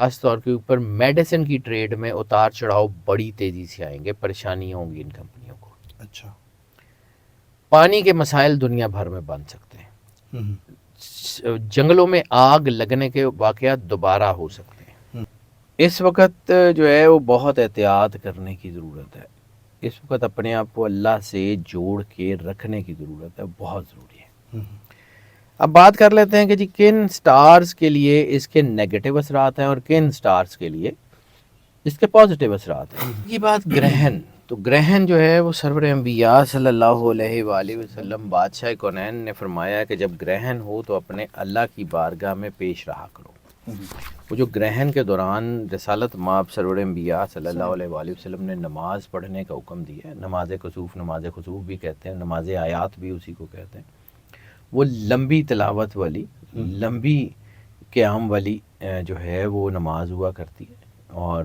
خاص طور کے اوپر میڈیسن کی ٹریڈ میں اتار چڑھاؤ بڑی تیزی سے آئیں گے، پریشانیاں ہوں گی ان کمپنیوں کو۔ اچھا، پانی کے مسائل دنیا بھر میں بن سکتے ہیں، جنگلوں میں آگ لگنے کے واقعات دوبارہ ہو سکتے ہیں۔ اس وقت جو ہے وہ بہت احتیاط کرنے کی ضرورت ہے، اس وقت اپنے آپ کو اللہ سے جوڑ کے رکھنے کی ضرورت ہے، بہت ضروری ہے۔ اب بات کر لیتے ہیں کہ جی کن سٹارز کے لیے اس کے نیگیٹو اثرات ہیں اور کن سٹارز کے لیے اس کے پازیٹیو اثرات ہیں۔ یہ بات گرہن، تو گرہن جو ہے وہ سرور انبیاء صلی اللہ علیہ وآلہ وسلم بادشاہ کونین نے فرمایا کہ جب گرہن ہو تو اپنے اللہ کی بارگاہ میں پیش رہا کرو۔ وہ جو گرہن کے دوران رسالت مآب سرور انبیاء صلی اللہ علیہ وآلہ وسلم نے نماز پڑھنے کا حکم دیا ہے، نماز کسوف، نماز خسوف بھی کہتے ہیں، نماز آیات بھی اسی کو کہتے ہیں، وہ لمبی تلاوت والی، لمبی قیام والی جو ہے وہ نماز ہوا کرتی ہے، اور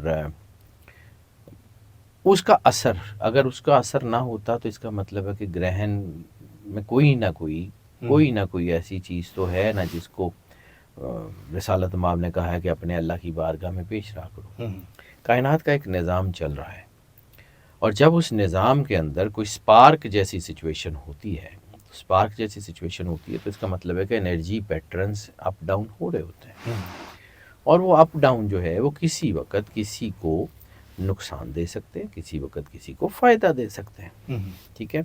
اس کا اثر، اگر اس کا اثر نہ ہوتا تو اس کا مطلب ہے کہ گرہن میں کوئی نہ کوئی ایسی چیز تو ہے نا جس کو رسالت مآب نے کہا ہے کہ اپنے اللہ کی بارگاہ میں پیش رہا کرو۔ کائنات کا ایک نظام چل رہا ہے، اور جب اس نظام کے اندر کوئی سپارک جیسی سچویشن ہوتی ہے تو اس کا مطلب ہے کہ انرجی پیٹرنز اپ ڈاؤن ہو رہے ہوتے ہیں، اور وہ اپ ڈاؤن جو ہے وہ کسی وقت کسی کو نقصان دے سکتے ہیں، کسی وقت کسی کو فائدہ دے سکتے ہیں۔ ٹھیک ہے،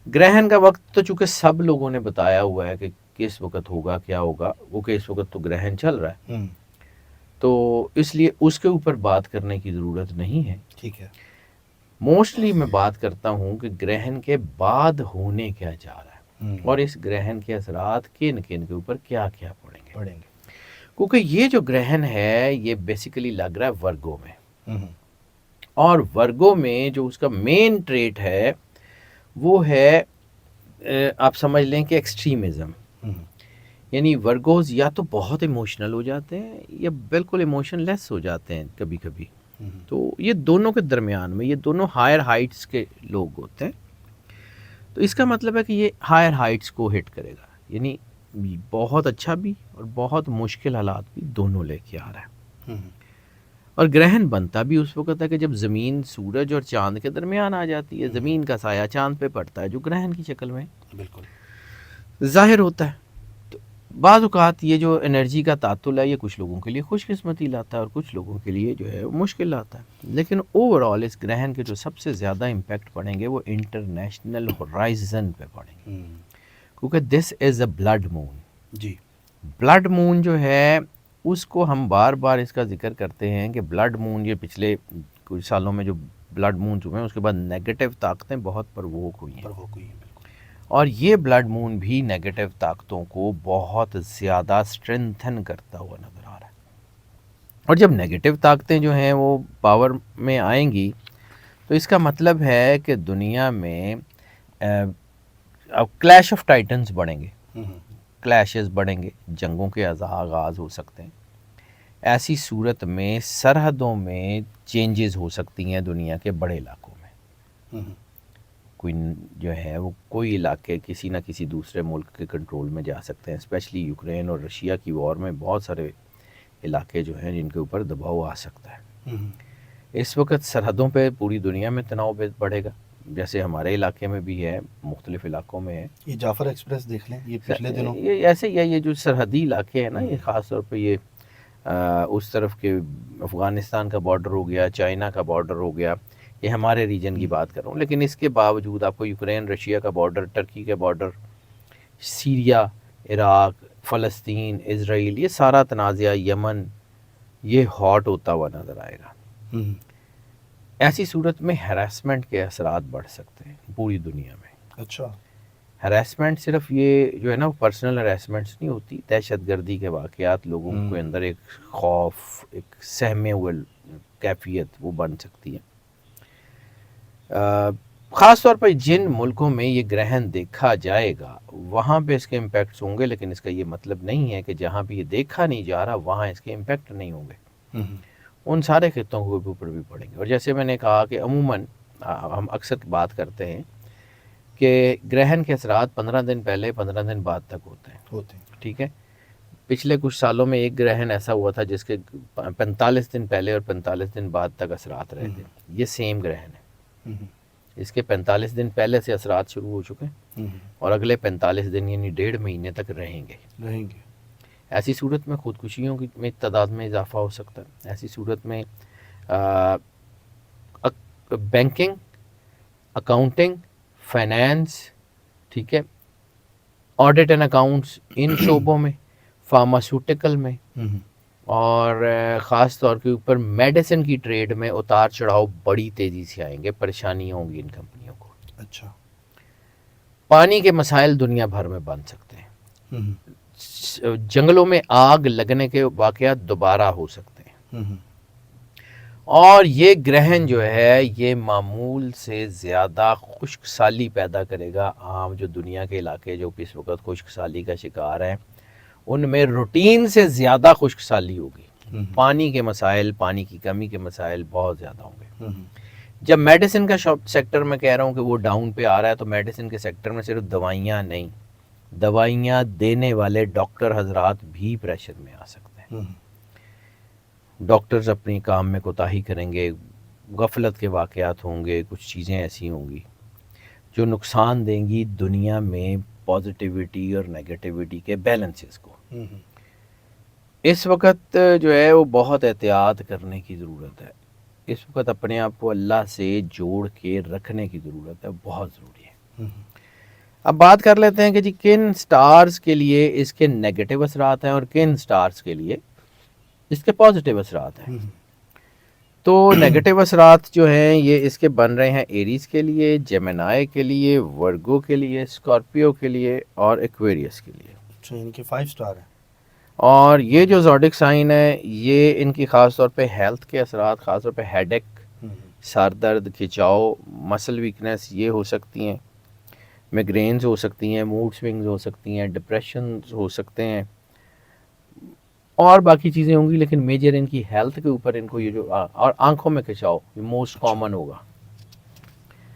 گرہن کا وقت تو چونکہ سب لوگوں نے بتایا ہوا ہے کہ کس وقت ہوگا، کیا ہوگا، وہ کہ اس وقت تو گرہن چل رہا ہے، تو اس لیے اس کے اوپر بات کرنے کی ضرورت نہیں ہے۔ ٹھیک ہے، موسٹلی میں بات کرتا ہوں کہ گرہن کے بعد ہونے کیا جا رہا ہے، اور اس گرہن کے اثرات کن کے اوپر کیا کیا پڑیں گے، کیونکہ یہ جو گرہن ہے یہ بیسیکلی لگ رہا ہے ورگوں میں، اور ورگوں میں جو اس کا مین ٹریٹ ہے وہ ہے آپ سمجھ لیں کہ ایکسٹریمزم، یعنی ورگوز یا تو بہت ایموشنل ہو جاتے ہیں یا بالکل ایموشن لیس ہو جاتے ہیں کبھی کبھی، تو یہ دونوں کے درمیان میں، یہ دونوں ہائر ہائٹس کے لوگ ہوتے ہیں، تو اس کا مطلب ہے کہ یہ ہائر ہائٹس کو ہٹ کرے گا، یعنی بہت اچھا بھی اور بہت مشکل حالات بھی دونوں لے کے آ رہا ہے۔ اور گرہن بنتا بھی اس وقت ہے کہ جب زمین سورج اور چاند کے درمیان آ جاتی ہے، زمین کا سایہ چاند پہ پڑتا ہے جو گرہن کی شکل میں بالکل ظاہر ہوتا ہے۔ تو بعض اوقات یہ جو انرجی کا تعطل ہے یہ کچھ لوگوں کے لیے خوش قسمتی لاتا ہے اور کچھ لوگوں کے لیے جو ہے وہ مشکل لاتا ہے، لیکن اوور آل اس گرہن کے جو سب سے زیادہ امپیکٹ پڑیں گے وہ انٹرنیشنل ہورائزن پہ پڑیں گے، کیونکہ دس از اے بلڈ مون۔ جی، بلڈ مون جو ہے اس کو ہم بار بار اس کا ذکر کرتے ہیں کہ بلڈ مون، یہ پچھلے کچھ سالوں میں جو بلڈ مونز ہوئے ہیں اس کے بعد نیگیٹو طاقتیں بہت پرووک ہوئی ہیں، اور یہ بلڈ مون بھی نیگیٹو طاقتوں کو بہت زیادہ اسٹرینتھن کرتا ہوا نظر آ رہا ہے، اور جب نیگیٹو طاقتیں جو ہیں وہ پاور میں آئیں گی تو اس کا مطلب ہے کہ دنیا میں اب کلیش آف ٹائٹنز بڑھیں گے، کلیشز بڑھیں گے، جنگوں کے آغاز ہو سکتے ہیں، ایسی صورت میں سرحدوں میں چینجز ہو سکتی ہیں دنیا کے بڑے علاقوں میں، کوئی جو ہے وہ کوئی علاقے کسی نہ کسی دوسرے ملک کے کنٹرول میں جا سکتے ہیں، اسپیشلی یوکرین اور رشیا کی وار میں بہت سارے علاقے جو ہیں جن کے اوپر دباؤ آ سکتا ہے۔ اس وقت سرحدوں پہ پوری دنیا میں تناؤ بڑھے گا، جیسے ہمارے علاقے میں بھی ہے، مختلف علاقوں میں ہے، یہ جعفر ایکسپریس دیکھ لیں، یہ پچھلے دنوں یہ ایسے ہی ہے، یہ جو سرحدی علاقے ہیں نا، یہ خاص طور پہ یہ اس طرف کے افغانستان کا بارڈر ہو گیا، چائنا کا بارڈر ہو گیا، یہ ہمارے ریجن کی بات کر رہا ہوں، لیکن اس کے باوجود آپ کو یوکرین رشیا کا بارڈر، ٹرکی کا بارڈر، سیریا، عراق، فلسطین، اسرائیل، یہ سارا تنازعہ، یمن، یہ ہاٹ ہوتا ہوا نظر آئے گا۔ ایسی صورت میں ہراسمنٹ کے اثرات بڑھ سکتے ہیں پوری دنیا میں۔ اچھا، ہراسمنٹ صرف یہ جو ہے نا پرسنل ہراسمنٹس نہیں ہوتی، دہشت گردی کے واقعات، لوگوں کے اندر ایک خوف، ایک سہمے ہوئے کیفیت وہ بن سکتی ہے۔ خاص طور پر جن ملکوں میں یہ گرہن دیکھا جائے گا وہاں پہ اس کے امپیکٹس ہوں گے، لیکن اس کا یہ مطلب نہیں ہے کہ جہاں پہ یہ دیکھا نہیں جا رہا وہاں اس کے امپیکٹ نہیں ہوں گے، ان سارے خطوں کے اوپر بھی پڑیں گے۔ اور جیسے میں نے کہا کہ عموماً ہم اکثر بات کرتے ہیں کہ گرہن کے اثرات 15 دن پہلے 15 دن بعد تک ہوتے ہیں، ٹھیک ہے، پچھلے کچھ سالوں میں ایک گرہن ایسا ہوا تھا جس کے 45 دن پہلے اور 45 دن بعد تک اثرات رہے تھے. یہ سیم گرہن ہے. اس کے 45 دن پہلے سے اثرات شروع ہو چکے ہیں اور اگلے 45 دن یعنی 1.5 مہینے تک رہیں گے. ایسی صورت میں خودکشیوں کی میں تعداد میں اضافہ ہو سکتا ہے. ایسی صورت میں بینکنگ، اکاؤنٹنگ، فائنینس، ٹھیک ہے، آڈٹ اینڈ اکاؤنٹس، ان شعبوں میں، فارماسیوٹیکل میں، اور خاص طور کے اوپر میڈیسن کی ٹریڈ میں اتار چڑھاؤ بڑی تیزی سے آئیں گے. پریشانیاں ہوں گی ان کمپنیوں کو. اچھا. پانی کے مسائل دنیا بھر میں بن سکتے ہیں. جنگلوں میں آگ لگنے کے واقعات دوبارہ ہو سکتے ہیں. اور یہ گرہن جو ہے یہ معمول سے زیادہ خشک سالی پیدا کرے گا. عام جو دنیا کے علاقے جو اس وقت خشک سالی کا شکار ہیں ان میں روٹین سے زیادہ خشک سالی ہوگی. پانی کے مسائل، پانی کی کمی کے مسائل بہت زیادہ ہوں گے. جب میڈیسن کا سیکٹر میں کہہ رہا ہوں کہ وہ ڈاؤن پہ آ رہا ہے تو میڈیسن کے سیکٹر میں صرف دوائیاں نہیں، دوائیاں دینے والے ڈاکٹر حضرات بھی پریشر میں آ سکتے ہیں. ڈاکٹرز اپنی کام میں کوتاہی کریں گے، غفلت کے واقعات ہوں گے، کچھ چیزیں ایسی ہوں گی جو نقصان دیں گی دنیا میں پازیٹیوٹی اور نیگیٹیوٹی کے بیلنسز کو. اس وقت جو ہے وہ بہت احتیاط کرنے کی ضرورت ہے. اس وقت اپنے آپ کو اللہ سے جوڑ کے رکھنے کی ضرورت ہے، بہت ضروری ہے. اب بات کر لیتے ہیں کہ جی کن سٹارز کے لیے اس کے نیگیٹو اثرات ہیں اور کن سٹارز کے لیے اس کے پازیٹیو اثرات ہیں. تو نیگیٹو اثرات جو ہیں یہ اس کے بن رہے ہیں ایریز کے لیے، جیمنائی کے لیے، ورگو کے لیے، اسکارپیو کے لیے اور ایکویریس کے لیے. اچھا، ان کے 5 سٹار ہیں. اور یہ جو زوڈک سائن ہے یہ ان کی خاص طور پہ ہیلتھ کے اثرات، خاص طور پہ ہیڈ ایک، سر درد، کھچاؤ، مسل ویکنس یہ ہو سکتی ہیں، میگرینز ہو سکتی ہیں، موڈ سوئنگز ہو سکتی ہیں، ڈپریشنز ہو سکتے ہیں اور باقی چیزیں ہوں گی. لیکن میجر ان کی ہیلتھ کے اوپر ان کو یہ جو اور آنکھوں میں کھچاؤ یہ موسٹ کامن ہوگا.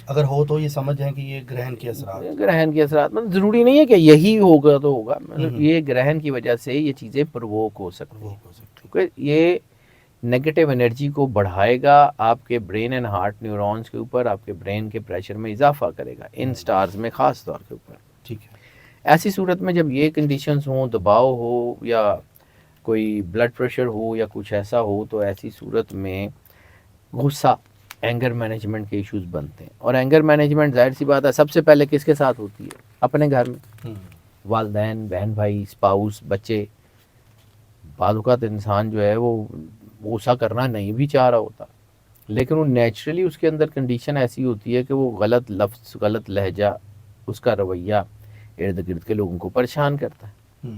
اگر ہو تو یہ سمجھیں کہ یہ گرہن کے اثرات، گرہن کے اثرات مطلب ضروری نہیں ہے کہ یہی ہوگا تو ہوگا، مطلب یہ گرہن کی وجہ سے یہ چیزیں پرووک ہو سکتی ہیں کیونکہ یہ نیگیٹو انرجی کو بڑھائے گا، آپ کے برین اینڈ ہارٹ نیورونز کے اوپر، آپ کے برین کے پریشر میں اضافہ کرے گا ان سٹارز میں خاص طور کے اوپر. ٹھیک ہے. ایسی صورت میں جب یہ کنڈیشنز ہوں، دباؤ ہو یا کوئی بلڈ پریشر ہو یا کچھ ایسا ہو تو ایسی صورت میں غصہ، اینگر مینجمنٹ کے ایشوز بنتے ہیں. اور اینگر مینجمنٹ ظاہر سی بات ہے سب سے پہلے کس کے ساتھ ہوتی ہے؟ اپنے گھر میں، والدین، بہن بھائی، اسپاؤس، بچے. بعض اوقات انسان جو ہے وہ غصہ کرنا نہیں بھی چاہ رہا ہوتا لیکن وہ نیچرلی اس کے اندر کنڈیشن ایسی ہوتی ہے کہ وہ غلط لفظ، غلط لہجہ، اس کا رویہ ارد گرد کے لوگوں کو پریشان کرتا ہے.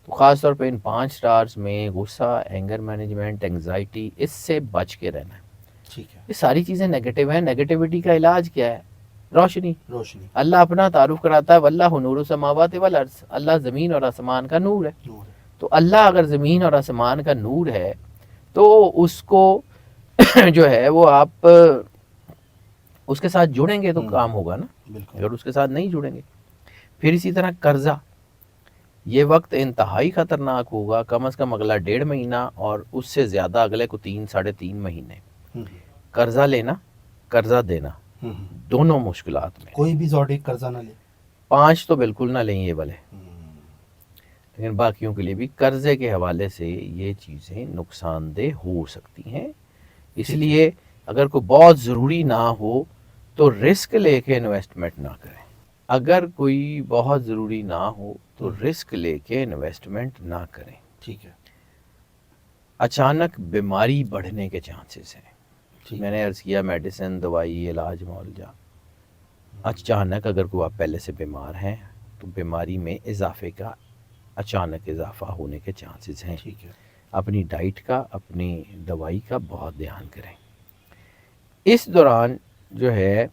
تو خاص طور پہ ان 5 سٹارز میں غصہ، اینگر مینجمنٹ، انگزائٹی، اس سے بچ کے رہنا ہے. ٹھیک ہے. یہ ساری چیزیں نیگیٹو ہیں. نیگیٹیوٹی کا علاج کیا ہے؟ روشنی. اللہ اپنا تعارف کراتا ہے واللہ نور السماوات والارض، اللہ زمین اور آسمان کا نور ہے. تو اللہ اگر زمین اور آسمان کا نور ہے تو اس کو جو ہے وہ آپ اس کے ساتھ جڑیں گے تو کام ہوگا نا، اگر اس کے ساتھ نہیں جڑیں گے. پھر اسی طرح قرضہ، یہ وقت انتہائی خطرناک ہوگا، کم از کم اگلا 1.5 مہینہ اور اس سے زیادہ اگلے کو 3-3.5 مہینے. قرضہ لینا، قرضہ دینا، دونوں مشکلات میں. کوئی بھی زوڈک قرضہ نہ لے. 5 تو بالکل نہ لیں یہ والے، لیکن باقیوں کے لیے بھی قرضے کے حوالے سے یہ چیزیں نقصان دہ ہو سکتی ہیں. اس لیے اگر کوئی بہت ضروری نہ ہو تو رسک لے کے انویسٹمنٹ نہ کریں. اگر کوئی بہت ضروری نہ ہو تو رسک لے کے انویسٹمنٹ نہ کریں. ٹھیک ہے. اچانک بیماری بڑھنے کے چانسز ہیں. میں نے عرض کیا میڈیسن، دوائی، علاج معالجہ. اچانک اگر کوئی آپ پہلے سے بیمار ہیں تو بیماری میں اضافے کا اچانک اضافہ ہونے کے چانسز ہیں. ٹھیک ہے. اپنی ڈائٹ کا، اپنی دوائی کا بہت دھیان کریں. اس دوران جو ہے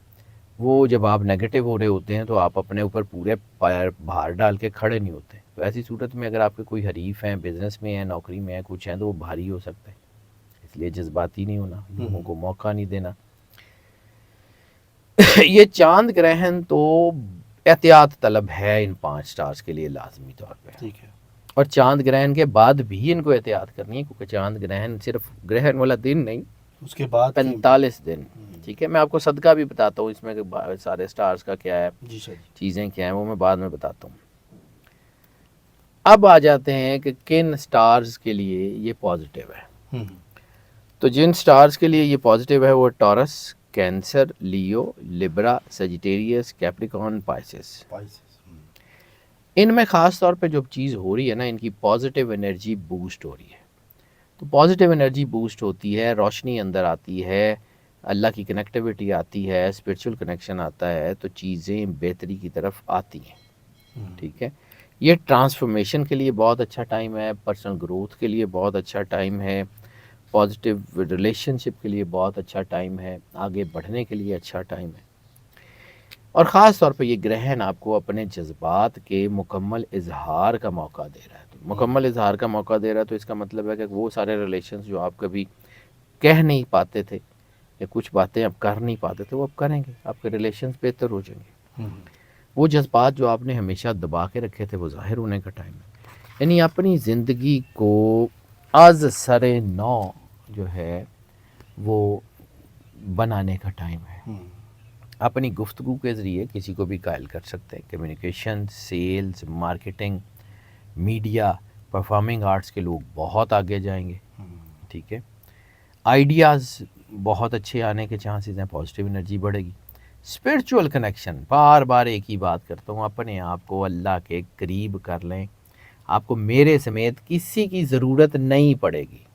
وہ جب آپ نیگیٹو ہو رہے ہوتے ہیں تو آپ اپنے اوپر پورے بھار ڈال کے کھڑے نہیں ہوتے. تو ایسی صورت میں اگر آپ کے کوئی حریف ہیں، بزنس میں ہیں، نوکری میں ہیں، کچھ ہیں تو وہ بھاری ہو سکتے ہیں. اس لیے جذباتی نہیں ہونا، لوگوں کو موقع نہیں دینا. یہ چاند گرہن تو احتیاط طلب ہے ان 5 سٹارز کے لیے لازمی طور پہ. ٹھیک ہے. اور چاند گرہن کے بعد بھی ان کو احتیاط کرنی ہے، کیونکہ چاند گرہن صرف گرہن والا دن نہیں، اس کے بعد 45 دن، ٹھیک ہے. میں آپ کو صدقہ بھی بتاتا ہوں اس میں کہ سارے سٹارز کا کیا ہے، جی سر. چیزیں کیا ہیں، وہ میں بعد میں بتاتا ہوں. اب آ جاتے ہیں کہ کن سٹارز کے لیے یہ پازیٹیو ہے. تو جن سٹارز کے لیے یہ پازیٹیو ہے وہ ٹورس، کینسر، لیو، لبرا، سیجیٹیریس، کیپریکارن، پائسس. ان میں خاص طور پہ جو چیز ہو رہی ہے نا، ان کی پازیٹیو انرجی بوسٹ ہو رہی ہے. تو پازیٹیو انرجی بوسٹ ہوتی ہے، روشنی اندر آتی ہے، اللہ کی کنیکٹیوٹی آتی ہے، اسپرچول کنیکشن آتا ہے، تو چیزیں بہتری کی طرف آتی ہیں. ٹھیک ہے. یہ ٹرانسفارمیشن کے لیے بہت اچھا ٹائم ہے، پرسنل گروتھ کے لیے بہت اچھا ٹائم ہے، پازیٹیو ریلیشن شپ کے لیے بہت اچھا ٹائم ہے، آگے بڑھنے کے لیے اچھا ٹائم ہے. اور خاص طور پہ یہ گرہن آپ کو اپنے جذبات کے مکمل اظہار کا موقع دے رہا ہے. تو مکمل اظہار کا موقع دے رہا ہے تو اس کا مطلب ہے کہ وہ سارے ریلیشنز جو آپ کبھی کہہ نہیں پاتے تھے یا کچھ باتیں اب کر نہیں پاتے تھے، وہ اب کریں گے، آپ کے ریلیشنز بہتر ہو جائیں گے. وہ جذبات جو آپ نے ہمیشہ دبا کے رکھے تھے وہ ظاہر ہونے کا ٹائم ہے. یعنی اپنی زندگی کو از سر نو جو ہے وہ بنانے کا ٹائم ہے. اپنی گفتگو کے ذریعے کسی کو بھی قائل کر سکتے ہیں. Communication, sales, marketing, media, performing arts کے لوگ بہت آگے جائیں گے. ٹھیک ہے. آئیڈیاز بہت اچھے آنے کے چانسز ہیں، پازیٹیو انرجی بڑھے گی. اسپرچول کنیکشن، بار بار ایک ہی بات کرتا ہوں، اپنے آپ کو اللہ کے قریب کر لیں. آپ کو میرے سمیت کسی کی ضرورت نہیں پڑے گی.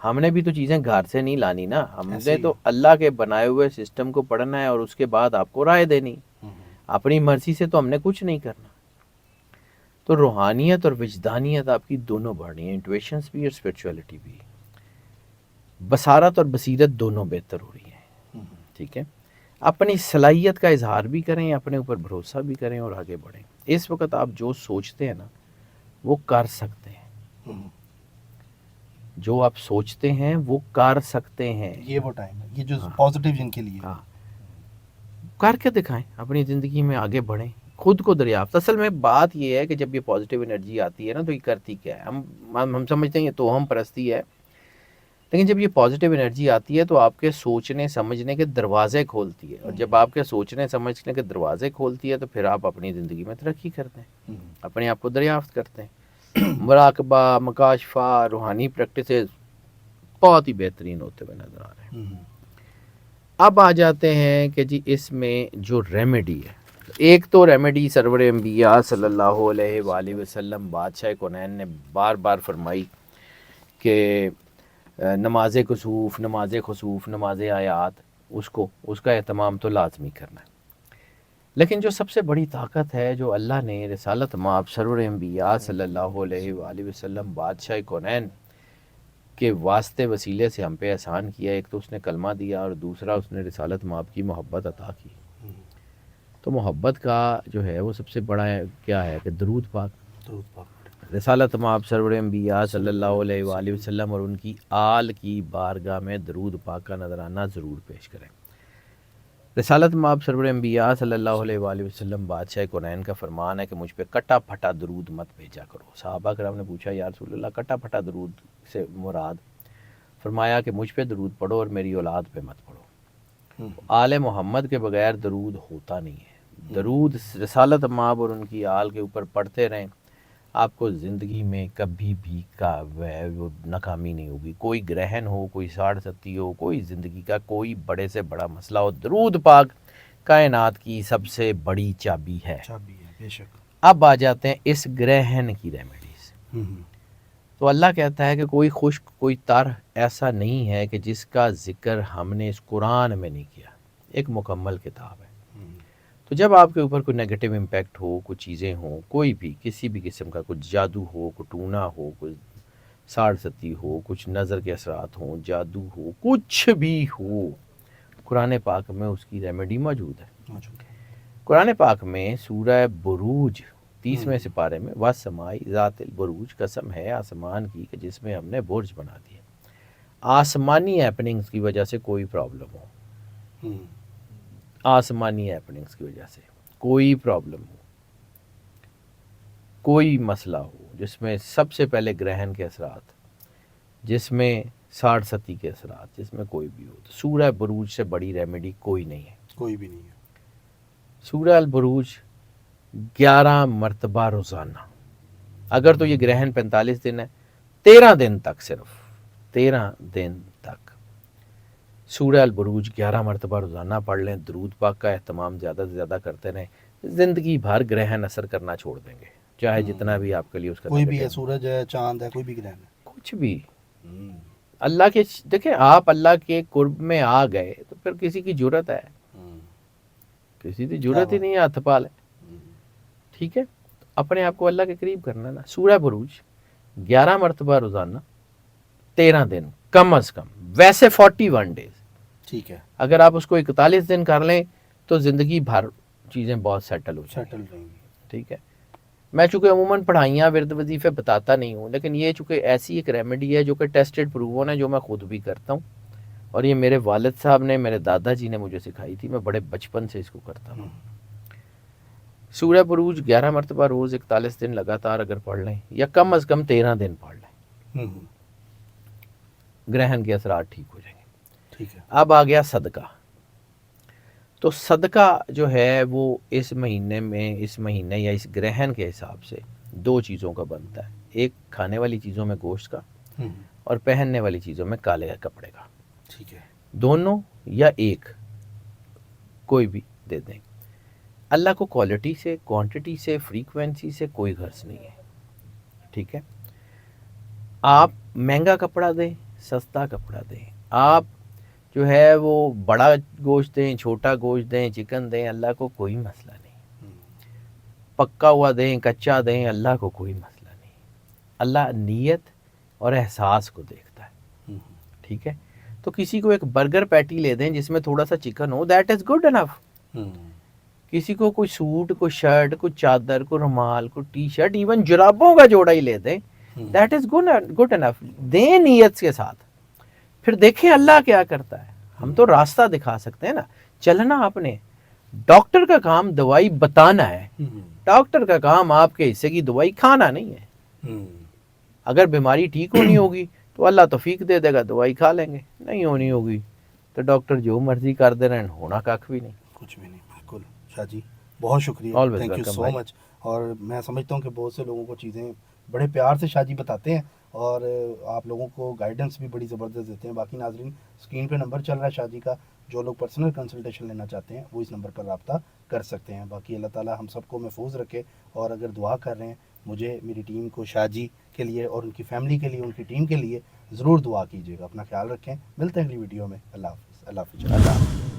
ہم نے بھی تو چیزیں گھر سے نہیں لانی نا، ہم نے تو اللہ کے بنائے ہوئے سسٹم کو پڑھنا ہے اور اس کے بعد آپ کو رائے دینی. اپنی مرضی سے تو ہم نے کچھ نہیں کرنا. تو روحانیت اور وجدانیت آپ کی دونوں بڑھنی ہیں، انٹویشنز بھی اور اسپرچولیٹی بھی. بصارت اور بصیرت دونوں بہتر ہو رہی ہیں. ٹھیک ہے. اپنی صلاحیت کا اظہار بھی کریں، اپنے اوپر بھروسہ بھی کریں اور آگے بڑھیں. اس وقت آپ جو سوچتے ہیں نا وہ کر سکتے ہیں. جو آپ سوچتے ہیں وہ کر سکتے ہیں. یہ وہ ٹائم ہے، یہ جو پازیٹیو جن کے لیے کر کے دکھائیں، اپنی زندگی میں آگے بڑھیں، خود کو دریافت. اصل میں بات یہ ہے کہ جب یہ پازیٹیو انرجی آتی ہے نا تو یہ کرتی کیا ہے، ہم سمجھتے ہیں یہ توہم پرستی ہے، لیکن جب یہ پازیٹیو انرجی آتی ہے تو آپ کے سوچنے سمجھنے کے دروازے کھولتی ہے. اور جب آپ کے سوچنے سمجھنے کے دروازے کھولتی ہے تو پھر آپ اپنی زندگی میں ترقی کرتے ہیں، اپنے آپ کو دریافت کرتے ہیں. مراقبہ، مکاشفہ، روحانی پریکٹسز بہت ہی بہترین ہوتے ہوئے نظر آ رہے ہیں. اب آ جاتے ہیں کہ جی اس میں جو ریمیڈی ہے، ایک تو ریمیڈی سرور انبیاء صلی اللہ علیہ وآلہ وسلم بادشاہ کونین نے بار بار فرمائی کہ نماز کسوف، نماز خسوف، نماز آیات، اس کا اہتمام تو لازمی کرنا ہے. لیکن جو سب سے بڑی طاقت ہے جو اللہ نے رسالت مآب سرور انبیاء صلی اللہ علیہ وآلہ وسلم بادشاہ کونین کے واسطے وسیلے سے ہم پہ احسان کیا، ایک تو اس نے کلمہ دیا اور دوسرا اس نے رسالت مآب کی محبت عطا کی. تو محبت کا جو ہے وہ سب سے بڑا کیا ہے کہ درود پاک. رسالت مآب سرور انبیاء صلی اللہ علیہ وآلہ وسلم اور ان کی آل کی بارگاہ میں درود پاک کا نذرانہ ضرور پیش کریں. رسالت مآب سرور انبیاء صلی اللہ علیہ وآلہ وسلم بادشاہ کونین کا فرمان ہے کہ مجھ پہ کٹا پھٹا درود مت بھیجا کرو. صحابہ کرام نے پوچھا یا رسول اللہ کٹا پھٹا درود سے مراد؟ فرمایا کہ مجھ پہ درود پڑھو اور میری اولاد پہ مت پڑھو. آل محمد کے بغیر درود ہوتا نہیں ہے. درود رسالت مآب اور ان کی آل کے اوپر پڑھتے رہیں، آپ کو زندگی میں کبھی بھی وہ ناکامی نہیں ہوگی. کوئی گرہن ہو، کوئی ساڑھ ستی ہو، کوئی زندگی کا کوئی بڑے سے بڑا مسئلہ ہو، درود پاک کائنات کی سب سے بڑی چابی ہے. بے شک. اب آ جاتے ہیں اس گرہن کی ریمیڈیز. تو اللہ کہتا ہے کہ کوئی خشک، کوئی تر ایسا نہیں ہے کہ جس کا ذکر ہم نے اس قرآن میں نہیں کیا. ایک مکمل کتاب ہے. تو جب آپ کے اوپر کوئی نیگیٹو امپیکٹ ہو، کوئی چیزیں ہوں، کوئی بھی کسی بھی قسم کا کوئی جادو ہو، کوئی ٹونا ہو، کوئی ساڑھ ستی ہو، کچھ نظر کے اثرات ہوں، جادو ہو، کچھ بھی ہو، قرآن پاک میں اس کی ریمیڈی موجود ہے. قرآن پاک میں سورہ بروج 30ویں سپارے میں وَالسَّمَاءِ ذَاتِ الْبُرُوج، قسم ہے آسمان کی کہ جس میں ہم نے برج بنا دیا. آسمانی ہیپننگز کی وجہ سے کوئی پرابلم ہو، آسمانی ہیپننگز کی وجہ سے کوئی پرابلم ہو، کوئی مسئلہ ہو، جس میں سب سے پہلے گرہن کے اثرات، جس میں 60 کے اثرات، جس میں کوئی بھی ہو، تو سورہ بروج سے بڑی ریمیڈی کوئی نہیں ہے، کوئی بھی نہیں ہے. سورہ البروج 11 مرتبہ روزانہ. اگر تو یہ گرہن 45 دن ہے، 13 دن تک، صرف 13 دن تک سورہ البروج 11 مرتبہ روزانہ پڑھ لیں. درود پاک کا اہتمام زیادہ سے زیادہ کرتے رہیں. زندگی بھر گرہن اثر کرنا چھوڑ دیں گے، چاہے جتنا بھی آپ کے لیے اس کا کوئی بھی ہے، negative، سورج ہے، چاند ہے، کوئی بھی گرہن ہے. کچھ بھی. اللہ کے دیکھیں، آپ اللہ کے قرب میں آ گئے تو پھر کسی کی جرت ہے؟ کسی کی جرت ہی نہیں ہے ہاتھ پالے. ٹھیک ہے، اپنے آپ کو اللہ کے قریب کرنا نا. سورہ بروج 11 مرتبہ روزانہ 13 دن کم از کم، ویسے 41 ڈیز. ٹھیک ہے. اگر آپ اس کو 41 دن کر لیں تو زندگی بھر چیزیں بہت سیٹل ہو جائیں. سیٹل رہیں گی. ٹھیک ہے. میں چونکہ عموماً پڑھائیاں ورد وظیفے بتاتا نہیں ہوں، لیکن یہ چونکہ ایسی ایک ریمیڈی ہے جو کہ ٹیسٹڈ پروون ہے، جو میں خود بھی کرتا ہوں، اور یہ میرے والد صاحب نے، میرے دادا جی نے مجھے سکھائی تھی. میں بڑے بچپن سے اس کو کرتا ہوں. سورہ بروج 11 مرتبہ روز 41 دن لگاتار اگر پڑھ لیں، یا کم از کم 13 دن پڑھ لیں، گرہن کے اثرات ٹھیک ہو جائیں گے. ٹھیک ہے. اب آ گیا صدقہ. تو صدقہ جو ہے وہ اس مہینے یا اس گرہن کے حساب سے 2 چیزوں کا بنتا ہے. ایک کھانے والی چیزوں میں گوشت کا، اور پہننے والی چیزوں میں کالے کپڑے کا. ٹھیک ہے. دونوں یا ایک کوئی بھی دے دیں. اللہ کو کوالٹی سے، کوانٹٹی سے، فریکوینسی سے کوئی غرض نہیں ہے. ٹھیک ہے. آپ مہنگا کپڑا دیں، سستا کپڑا دیں، آپ جو ہے وہ بڑا گوشت دیں، چھوٹا گوشت دیں، چکن دیں، اللہ کو کوئی مسئلہ نہیں. پکا ہوا دیں، کچا دیں، اللہ کو کوئی مسئلہ نہیں. اللہ نیت اور احساس کو دیکھتا ہے. ٹھیک ہے. تو کسی کو ایک برگر پیٹی لے دیں جس میں تھوڑا سا chicken who, that is good enough. کسی کو کوئی سوٹ، کوئی شرٹ، کوئی چادر، کوئی رومال، کوئی ٹی شرٹ، ایون جرابوں کا جوڑا ہی لے دیں، دیٹ از گڈ انف. دیں نیت کے ساتھ، پھر دیکھیں اللہ کیا کرتا ہے. ہم تو راستہ دکھا سکتے ہیں نا، چلنا آپ نے. ڈاکٹر کا کام دوائی بتانا ہے، ڈاکٹر کا کام آپ کے حصے کی دوائی کھانا نہیں ہے. اگر بیماری ٹھیک ہونی ہوگی تو اللہ توفیق دے دے گا، دوائی کھا لیں گے. نہیں ہونی ہوگی تو ڈاکٹر جو مرضی کر دے رہے ہیں، ہونا کھ بھی نہیں. کچھ بھی نہیں. بالکل شاہ جی، بہت شکریہ، Always تھینک یو welcome سو بھائی. مچ. اور میں سمجھتا ہوں کہ بہت سے لوگوں کو چیزیں بڑے پیار سے شاہ جی بتاتے ہیں، اور آپ لوگوں کو گائیڈنس بھی بڑی زبردست دیتے ہیں. باقی ناظرین، اسکرین پہ نمبر چل رہا ہے شاہ جی کا، جو لوگ پرسنل کنسلٹیشن لینا چاہتے ہیں وہ اس نمبر پر رابطہ کر سکتے ہیں. باقی اللہ تعالیٰ ہم سب کو محفوظ رکھے. اور اگر دعا کر رہے ہیں مجھے، میری ٹیم کو، شاہ جی کے لیے اور ان کی فیملی کے لیے، ان کی ٹیم کے لیے ضرور دعا کیجیے گا. اپنا خیال رکھیں. ملتے ہیں اگلی ویڈیو میں. اللہ حافظ. اللہ حافظ. اللہ